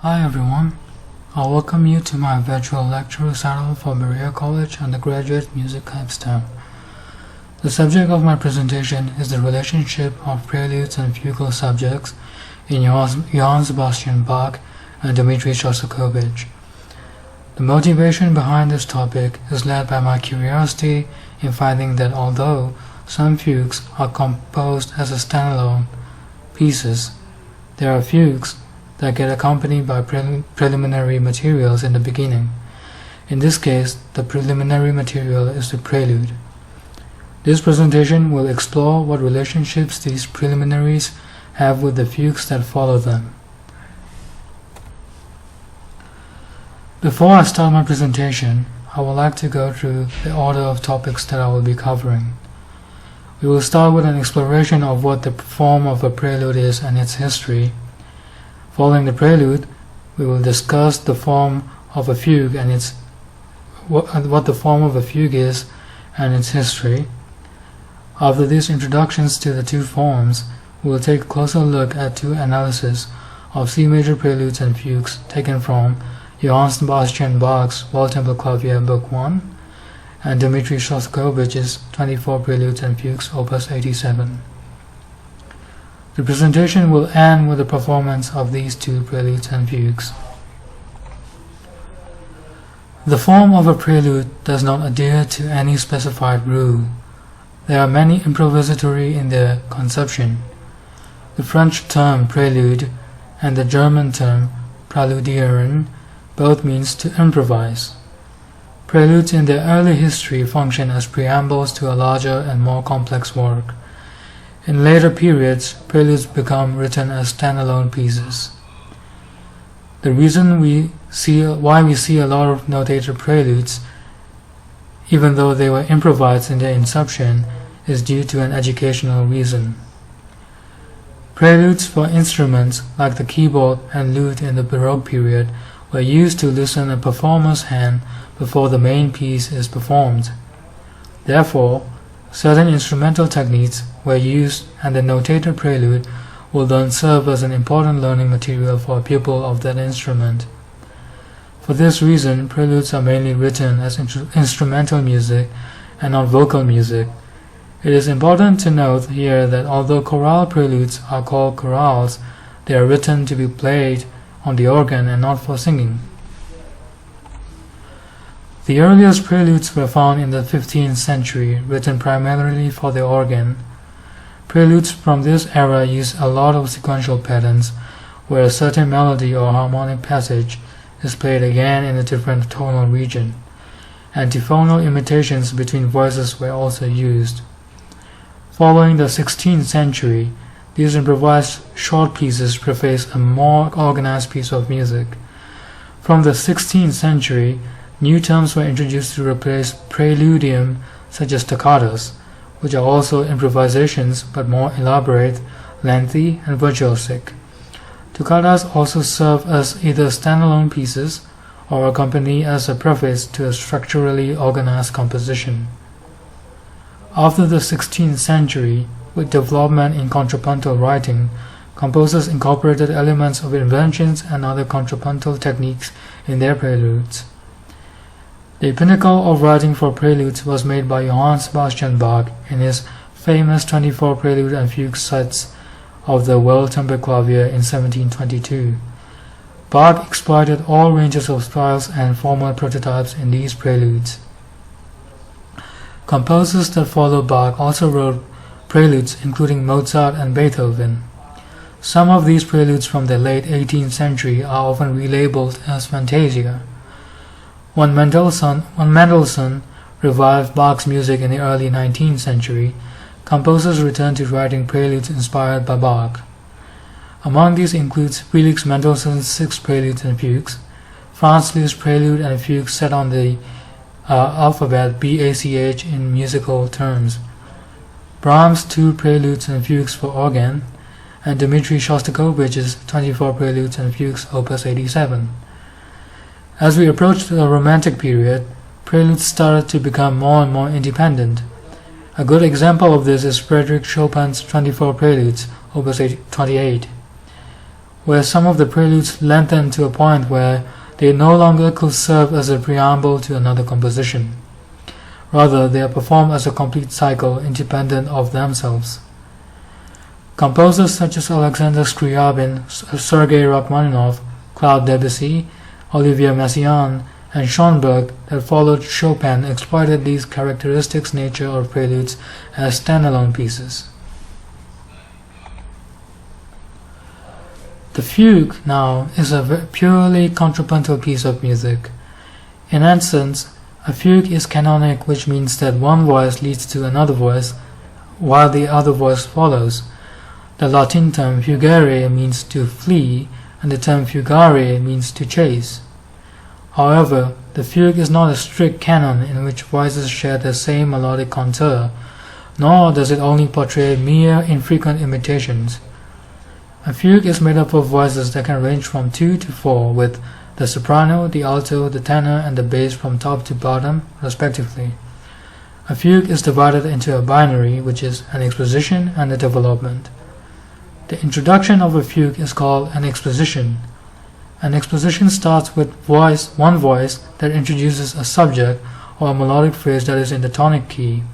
Hi everyone, I welcome you to my virtual lecture recital for Berea College undergraduate music capstone. The subject of my presentation is the relationship of preludes and fugal subjects in Johann Sebastian Bach and Dmitri Shostakovich. The motivation behind this topic is led by my curiosity in finding that although some fugues are composed as standalone pieces, there are fugues that get accompanied by preliminary materials in the beginning. In this case, the preliminary material is the prelude. This presentation will explore what relationships these preliminaries have with the fugues that follow them. Before I start my presentation, I would like to go through the order of topics that I will be covering. We will start with an exploration of what the form of a prelude is and its history. Following the prelude, we will discuss the form of a fugue and what the form of a fugue is and its history. After these introductions to the two forms, we will take a closer look at two analyses of C major preludes and fugues taken from Johann Sebastian Bach's Wohltempelklavier Book 1 and Dmitri Shostakovich's 24 Preludes and Fugues Opus 87. The presentation will end with the performance of these two preludes and fugues. The form of a prelude does not adhere to any specified rule. There are many improvisatory in their conception. The French term prelude and the German term preludieren both means to improvise. Preludes in their early history function as preambles to a larger and more complex work. In later periods, preludes become written as standalone pieces. The reason why we see a lot of notated preludes, even though they were improvised in their inception, is due to an educational reason. Preludes for instruments like the keyboard and lute in the Baroque period were used to loosen a performer's hand before the main piece is performed. Therefore, certain instrumental techniques were used, and the notated prelude will then serve as an important learning material for a pupil of that instrument. For this reason, preludes are mainly written as instrumental music and not vocal music. It is important to note here that although chorale preludes are called chorales, they are written to be played on the organ and not for singing. The earliest preludes were found in the 15th century, written primarily for the organ. Preludes from this era use a lot of sequential patterns, where a certain melody or harmonic passage is played again in a different tonal region. Antiphonal imitations between voices were also used. Following the 16th century, these improvised short pieces preface a more organized piece of music. From the 16th century, new terms were introduced to replace preludium, such as staccatos, which are also improvisations but more elaborate, lengthy, and virtuosic. Toccatas also serve as either standalone pieces or accompany as a preface to a structurally organized composition. After the 16th century, with development in contrapuntal writing, composers incorporated elements of inventions and other contrapuntal techniques in their preludes. The pinnacle of writing for preludes was made by Johann Sebastian Bach in his famous 24 Prelude and Fugue sets of the Wohltempelklavier in 1722. Bach exploited all ranges of styles and formal prototypes in these preludes. Composers that followed Bach also wrote preludes, including Mozart and Beethoven. Some of these preludes from the late 18th century are often relabeled as Fantasia. When Mendelssohn revived Bach's music in the early 19th century, composers returned to writing preludes inspired by Bach. Among these includes Felix Mendelssohn's 6 Preludes and Fugues, Franz Liszt's Prelude and Fugue set on the alphabet BACH in musical terms, Brahms' 2 Preludes and Fugues for organ, and Dmitri Shostakovich's 24 Preludes and Fugues Opus 87. As we approached the Romantic period, preludes started to become more and more independent. A good example of this is Frédéric Chopin's 24 Preludes, Opus 28. where some of the preludes lengthen to a point where they no longer could serve as a preamble to another composition. Rather, they are performed as a complete cycle independent of themselves. Composers such as Alexander Scriabin, Sergei Rachmaninoff, Claude Debussy, Olivier Messiaen, and Schoenberg that followed Chopin exploited these characteristics nature of preludes as standalone pieces. The fugue, now, is a purely contrapuntal piece of music. In essence, a fugue is canonic, which means that one voice leads to another voice while the other voice follows. The Latin term fugere means to flee, and the term fugare means to chase. However, the fugue is not a strict canon in which voices share the same melodic contour, nor does it only portray mere infrequent imitations. A fugue is made up of voices that can range from 2 to 4, with the soprano, the alto, the tenor, and the bass from top to bottom, respectively. A fugue is divided into a binary, which is an exposition and a development. The introduction of a fugue is called an exposition. An exposition starts with one voice that introduces a subject or a melodic phrase that is in the tonic key.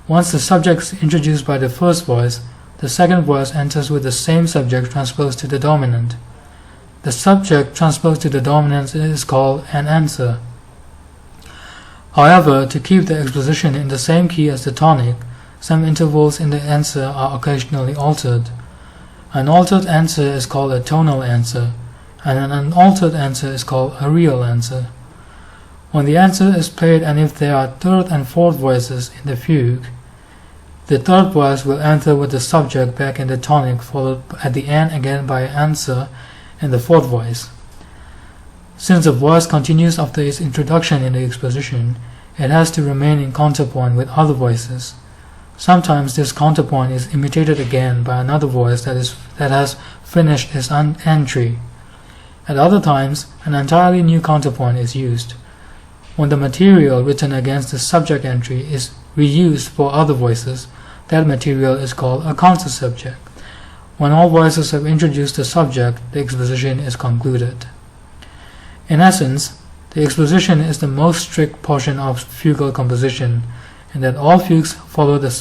Once the subject is introduced by the first voice, the second voice enters with the same subject transposed to the dominant. The subject transposed to the dominant is called an answer. However, to keep the exposition in the same key as the tonic, some intervals in the answer are occasionally altered. An altered answer is called a tonal answer, and an unaltered answer is called a real answer. When the answer is played and if there are third and fourth voices in the fugue, the third voice will enter with the subject back in the tonic, followed at the end again by an answer in the fourth voice. Since the voice continues after its introduction in the exposition, it has to remain in counterpoint with other voices. Sometimes this counterpoint is imitated again by another voice that has finished its entry. At other times, an entirely new counterpoint is used. When the material written against the subject entry is reused for other voices, that material is called a counter-subject. When all voices have introduced the subject, the exposition is concluded. In essence, the exposition is the most strict portion of fugal composition, in that all fugues follow the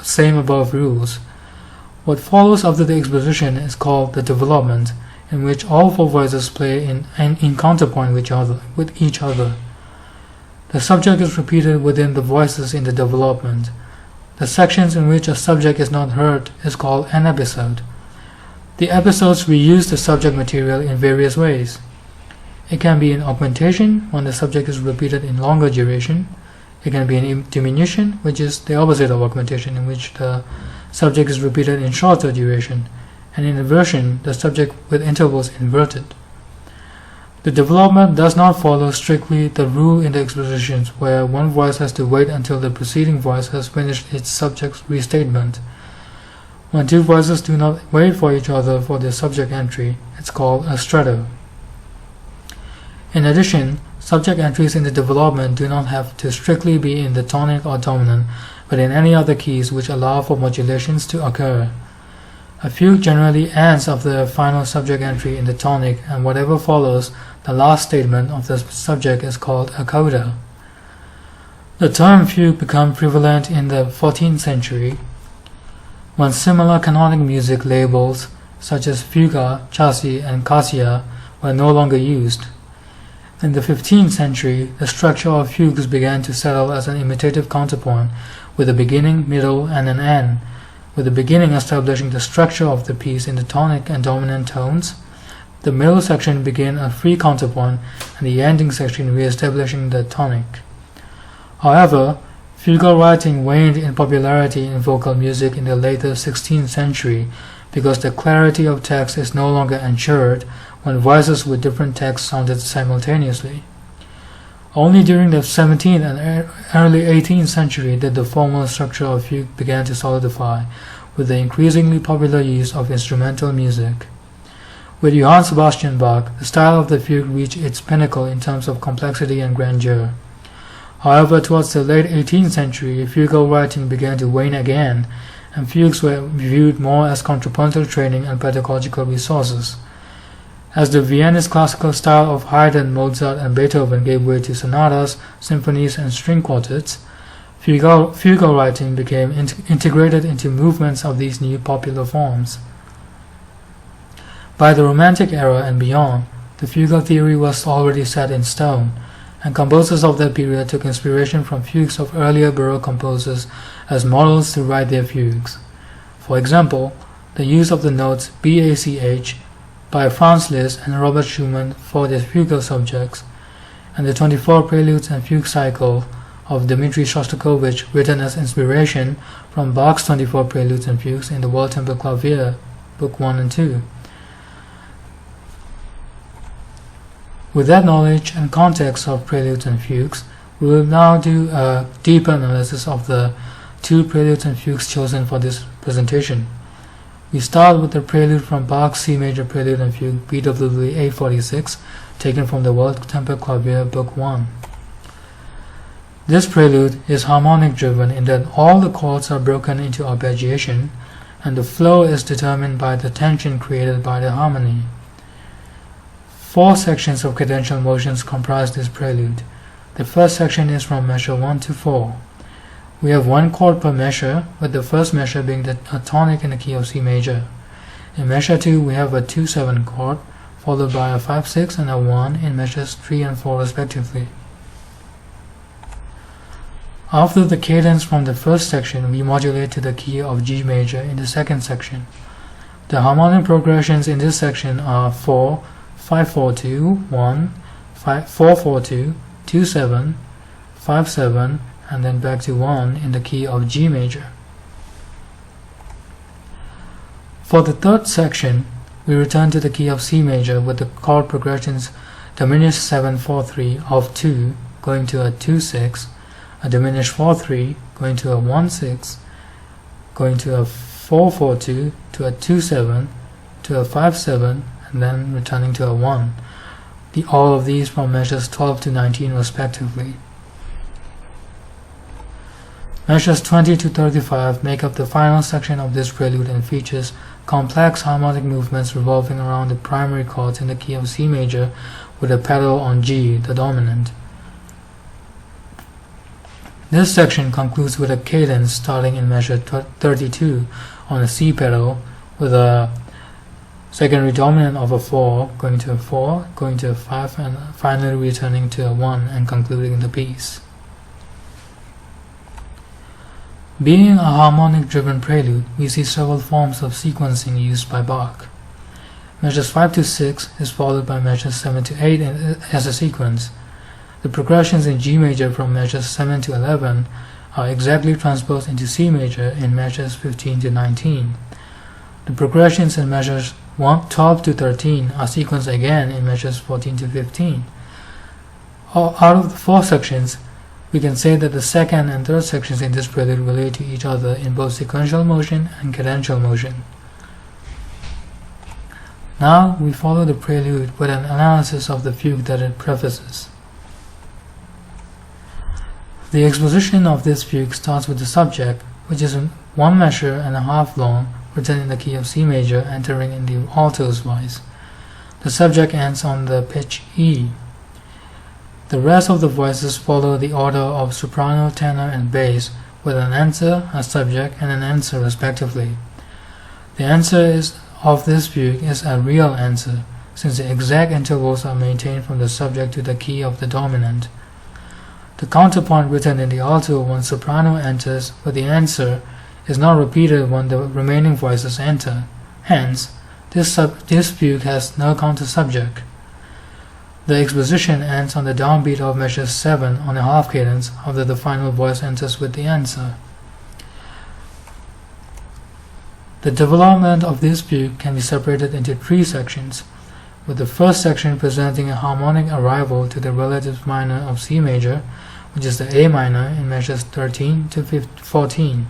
same above rules. What follows after the exposition is called the development, in which all four voices play in counterpoint with each other. The subject is repeated within the voices in the development. The sections in which a subject is not heard is called an episode. The episodes reuse the subject material in various ways. It can be an augmentation, when the subject is repeated in longer duration. It can be an diminution, which is the opposite of augmentation, in which the subject is repeated in shorter duration, and in inversion, the subject with intervals inverted. The development does not follow strictly the rule in the expositions, where one voice has to wait until the preceding voice has finished its subject's restatement. When two voices do not wait for each other for their subject entry, it's called a stretto. In addition, subject entries in the development do not have to strictly be in the tonic or dominant, but in any other keys which allow for modulations to occur. A fugue generally ends after a final subject entry in the tonic, and whatever follows the last statement of the subject is called a coda. The term fugue became prevalent in the 14th century, when similar canonic music labels such as fuga, chassis, and cassia were no longer used. In the 15th century, the structure of fugues began to settle as an imitative counterpoint, with a beginning, middle, and an end, with the beginning establishing the structure of the piece in the tonic and dominant tones, the middle section began a free counterpoint, and the ending section re-establishing the tonic. However, fugal writing waned in popularity in vocal music in the later 16th century because the clarity of text is no longer ensured when voices with different texts sounded simultaneously. Only during the 17th and early 18th century did the formal structure of fugue begin to solidify, with the increasingly popular use of instrumental music. With Johann Sebastian Bach, the style of the fugue reached its pinnacle in terms of complexity and grandeur. However, towards the late 18th century, fugal writing began to wane again, and fugues were viewed more as contrapuntal training and pedagogical resources. As the Viennese classical style of Haydn, Mozart, and Beethoven gave way to sonatas, symphonies, and string quartets, fugal writing became integrated into movements of these new popular forms. By the Romantic era and beyond, the fugal theory was already set in stone, and composers of that period took inspiration from fugues of earlier Baroque composers as models to write their fugues. For example, the use of the notes BACH by Franz Liszt and Robert Schumann for their fugal subjects, and the 24 preludes and fugue cycle of Dmitri Shostakovich written as inspiration from Bach's 24 preludes and fugues in the World Tempo Clavier, Book 1 and 2. With that knowledge and context of preludes and fugues, we will now do a deeper analysis of the 2 preludes and fugues chosen for this presentation. We start with the prelude from Bach's C major prelude and fugue BWV 846, taken from the World Tempo Clavier Book 1. This prelude is harmonic driven in that all the chords are broken into arpeggiation, and the flow is determined by the tension created by the harmony. 4 sections of cadential motions comprise this prelude. The first section is from measure 1 to 4. We have 1 chord per measure, with the first measure being a tonic in the key of C major. In measure 2, we have a 2-7 chord, followed by a 5-6 and a 1 in measures 3 and 4 respectively. After the cadence from the first section, we modulate to the key of G major in the second section. The harmonic progressions in this section are 4, 5-4-2, 1, 4-4-2, 2-7, 5-7, and then back to 1 in the key of G major. For the third section, we return to the key of C major with the chord progressions diminished 7-4-3 of 2 going to a 2-6, a diminished 4-3 going to a 1-6, going to a 4-4-2 to a 2-7 to a 5-7, and then returning to a 1. All of these from measures 12 to 19 respectively. Measures 20 to 35 make up the final section of this prelude and features complex harmonic movements revolving around the primary chords in the key of C major with a pedal on G, the dominant. This section concludes with a cadence starting in measure 32 on a C pedal with a secondary dominant of a 4, going to a 4, going to a 5, and finally returning to a 1 and concluding the piece. Being a harmonic-driven prelude, we see several forms of sequencing used by Bach. Measures 5 to 6 is followed by measures 7 to 8 as a sequence. The progressions in G major from measures 7 to 11 are exactly transposed into C major in measures 15 to 19. The progressions in measures 12 to 13 are sequenced again in measures 14 to 15. Out of the 4 sections, we can say that the second and third sections in this prelude relate to each other in both sequential motion and cadential motion. Now we follow the prelude with an analysis of the fugue that it prefaces. The exposition of this fugue starts with the subject, which is 1 measure and a half long, written in the key of C major, entering in the alto's voice. The subject ends on the pitch E. The rest of the voices follow the order of soprano, tenor, and bass, with an answer, a subject, and an answer respectively. The answer of this fugue is a real answer, since the exact intervals are maintained from the subject to the key of the dominant. The counterpoint written in the alto when soprano enters with the answer is not repeated when the remaining voices enter. Hence, this fugue has no counter-subject. The exposition ends on the downbeat of measure 7 on a half cadence after the final voice enters with the answer. The development of this fugue can be separated into 3 sections, with the first section presenting a harmonic arrival to the relative minor of C major, which is the A minor in measures 13 to 14.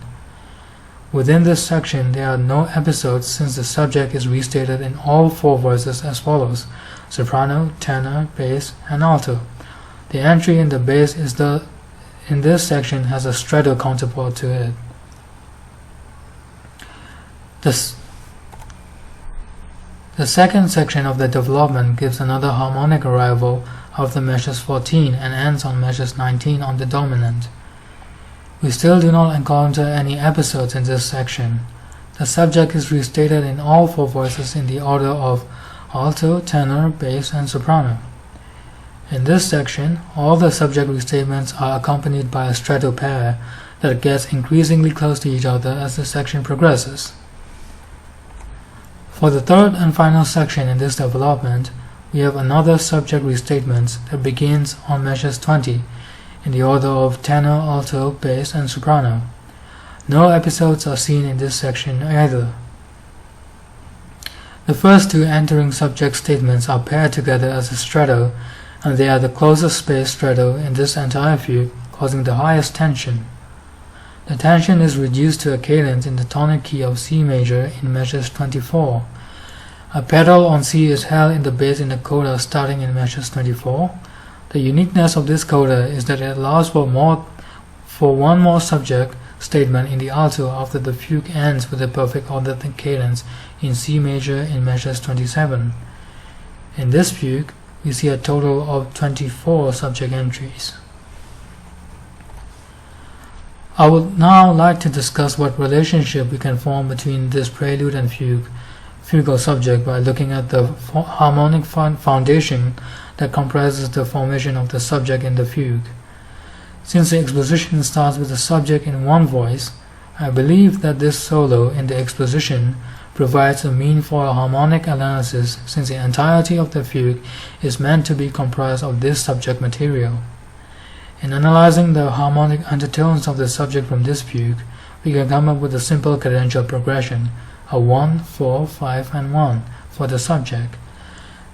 Within this section, there are no episodes since the subject is restated in all 4 voices as follows: soprano, tenor, bass, and alto. The entry in the bass in this section has a stretto counterpart to it. The second section of the development gives another harmonic arrival of the measures 14 and ends on measures 19 on the dominant. We still do not encounter any episodes in this section. The subject is restated in all four voices in the order of alto, tenor, bass, and soprano. In this section, all the subject restatements are accompanied by a stretto pair that gets increasingly close to each other as the section progresses. For the third and final section in this development, we have another subject restatement that begins on measures 20 in the order of tenor, alto, bass, and soprano. No episodes are seen in this section either. The first two entering subject statements are paired together as a stretto, and they are the closest spaced stretto in this entire fugue, causing the highest tension. The tension is reduced to a cadence in the tonic key of C major in measures 24. A pedal on C is held in the bass in the coda starting in measures 24. The uniqueness of this coda is that it allows for one more subject statement in the alto after the fugue ends with a perfect authentic cadence in C major in measures 27. In this fugue, we see a total of 24 subject entries. I would now like to discuss what relationship we can form between this prelude and fugal subject by looking at the harmonic foundation that comprises the formation of the subject in the fugue. Since the exposition starts with the subject in one voice, I believe that this solo in the exposition provides a mean for a harmonic analysis, since the entirety of the fugue is meant to be comprised of this subject material. In analyzing the harmonic undertones of the subject from this fugue, we can come up with a simple cadential progression, a 1, 4, 5, and 1 for the subject.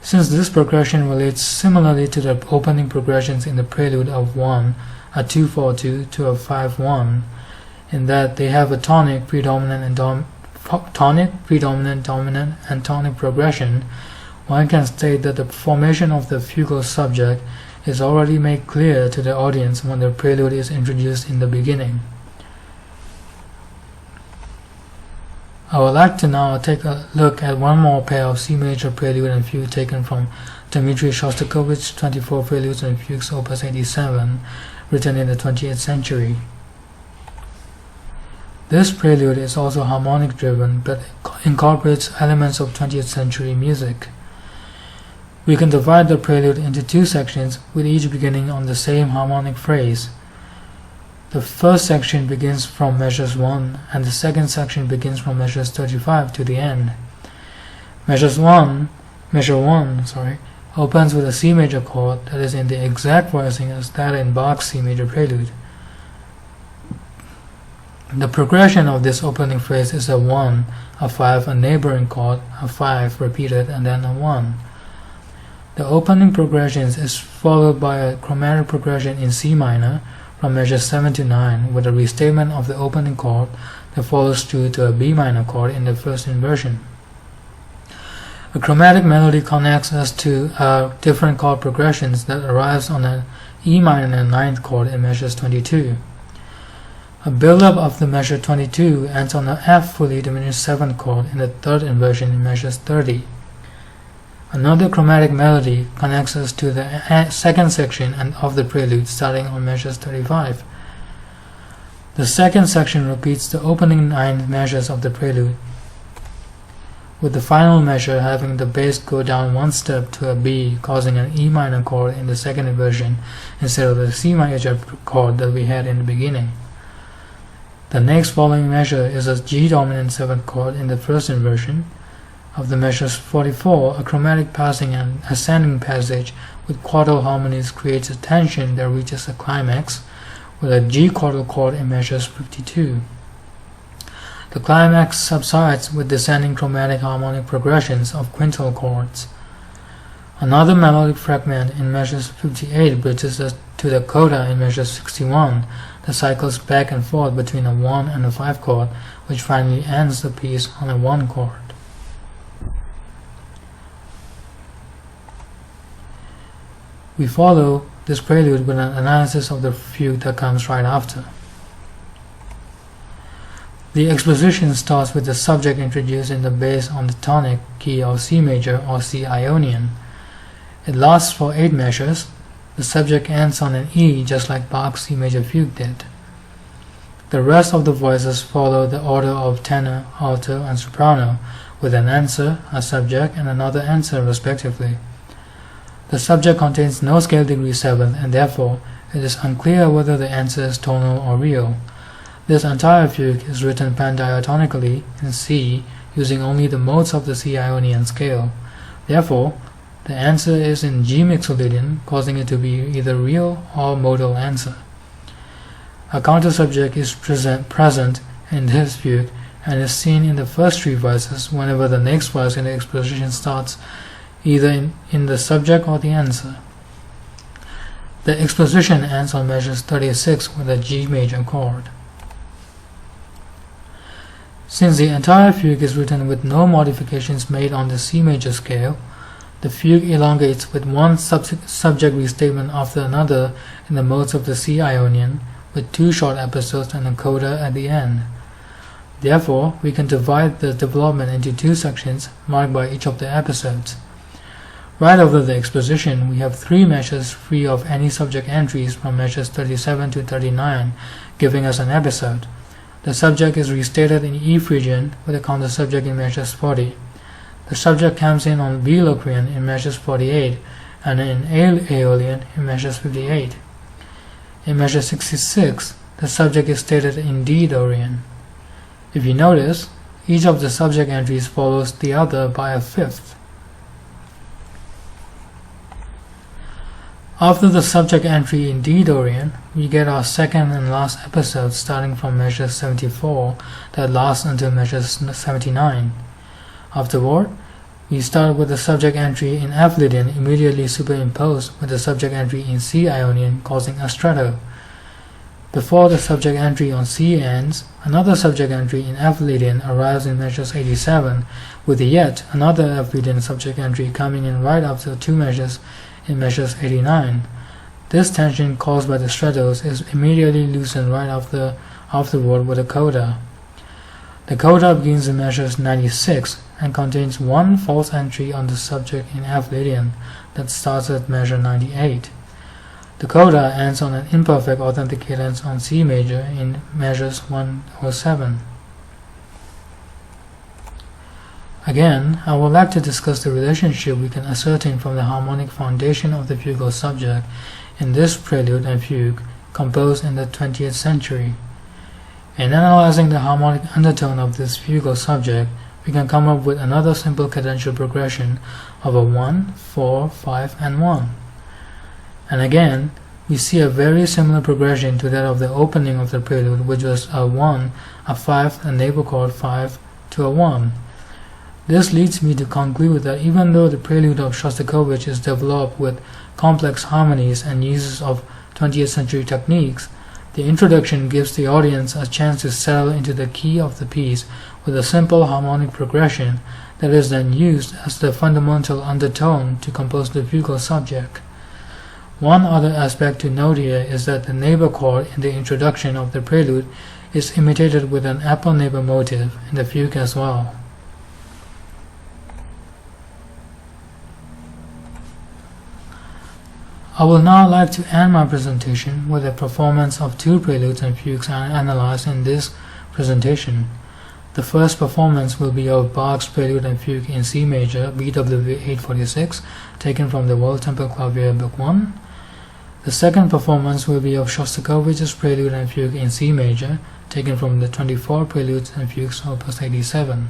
Since this progression relates similarly to the opening progressions in the prelude of 1, a 2-4-2 to a 5-1, in that they have a tonic, predominant, dominant, and tonic progression, one can state that the formation of the fugal subject is already made clear to the audience when the prelude is introduced in the beginning. I would like to now take a look at one more pair of C major prelude and fugue taken from Dmitri Shostakovich's 24 Preludes and Fugues Opus 87, written in the 20th century. This prelude is also harmonic driven, but incorporates elements of 20th century music. We can divide the prelude into two sections, with each beginning on the same harmonic phrase. The first section begins from measures 1, and the second section begins from measures 35 to the end. Measure 1 opens with a C major chord that is in the exact voicing as that in Bach's C major prelude. The progression of this opening phrase is a 1, a 5, a neighboring chord, a 5 repeated, and then a 1. The opening progressions is followed by a chromatic progression in C minor from measures 7 to 9 with a restatement of the opening chord that follows through to a B minor chord in the first inversion. A chromatic melody connects us to different chord progressions that arrives on an E minor and 9th chord in measures 22. A build-up of the measure 22 ends on an F fully diminished 7th chord in the third inversion in measures 30. Another chromatic melody connects us to the second section of the prelude starting on measures 35. The second section repeats the opening 9 measures of the prelude, with the final measure having the bass go down one step to a B, causing an E minor chord in the second inversion instead of the C major chord that we had in the beginning. The next following measure is a G dominant 7th chord in the first inversion. Of the measures 44, a chromatic passing and ascending passage with quartal harmonies creates a tension that reaches a climax with a G quartal chord in measures 52. The climax subsides with descending chromatic harmonic progressions of quintal chords. Another melodic fragment in measures 58 bridges us to the coda in measure 61 that cycles back and forth between a 1 and a 5 chord, which finally ends the piece on a 1 chord. We follow this prelude with an analysis of the fugue that comes right after. The exposition starts with the subject introduced in the bass on the tonic key of C major or C Ionian. It lasts for 8 measures. The subject ends on an E just like Bach's C major fugue did. The rest of the voices follow the order of tenor, alto, and soprano, with an answer, a subject, and another answer respectively. The subject contains no scale degree 7, and therefore it is unclear whether the answer is tonal or real. This entire fugue is written pandiatonically in C using only the modes of the C Ionian scale. Therefore, the answer is in G mixolydian, causing it to be either real or modal answer. A counter subject is present in this fugue and is seen in the first 3 voices whenever the next voice in the exposition starts either in the subject or the answer. The exposition ends on measures 36 with a G major chord. Since the entire fugue is written with no modifications made on the C major scale, the fugue elongates with one subject restatement after another in the modes of the C Ionian, with 2 short episodes and a coda at the end. Therefore, we can divide the development into 2 sections marked by each of the episodes. Right over the exposition, we have 3 measures free of any subject entries from measures 37 to 39, giving us an episode. The subject is restated in E Phrygian with a counter subject in measures 40. The subject comes in on B Locrian in measures 48 and in A Aeolian in measures 58. In measure 66, the subject is stated in D Dorian. If you notice, each of the subject entries follows the other by a 5th. After the subject entry in D Dorian, we get our second and last episode starting from measure 74 that lasts until measure 79. Afterward, we start with the subject entry in F Lydian immediately superimposed with the subject entry in C Ionian, causing a stretto. Before the subject entry on C ends, another subject entry in F Lydian arrives in measures 87, with yet another F Lydian subject entry coming in right after 2 measures in measures 89. This tension caused by the strettos is immediately loosened right afterward with a coda. The coda begins in measures 96 and contains 1 false entry on the subject in F Lydian that starts at measure 98. The coda ends on an imperfect authentic cadence on C major in measures 107. Again, I would like to discuss the relationship we can ascertain from the harmonic foundation of the fugal subject in this prelude and fugue composed in the 20th century. In analyzing the harmonic undertone of this fugal subject, we can come up with another simple cadential progression of a 1, 4, 5, and 1. And again, we see a very similar progression to that of the opening of the prelude, which was a 1, a 5, a neighbor chord 5 to a 1. This leads me to conclude that even though the prelude of Shostakovich is developed with complex harmonies and uses of 20th century techniques, the introduction gives the audience a chance to settle into the key of the piece with a simple harmonic progression that is then used as the fundamental undertone to compose the fugal subject. One other aspect to note here is that the neighbor chord in the introduction of the prelude is imitated with an upper neighbor motive in the fugue as well. I would now like to end my presentation with a performance of 2 preludes and fugues analyzed in this presentation. The first performance will be of Bach's Prelude and Fugue in C major, BWV 846, taken from the World Temple Clavier Book 1. The second performance will be of Shostakovich's Prelude and Fugue in C major, taken from the 24 Preludes and Fugues Opus 87.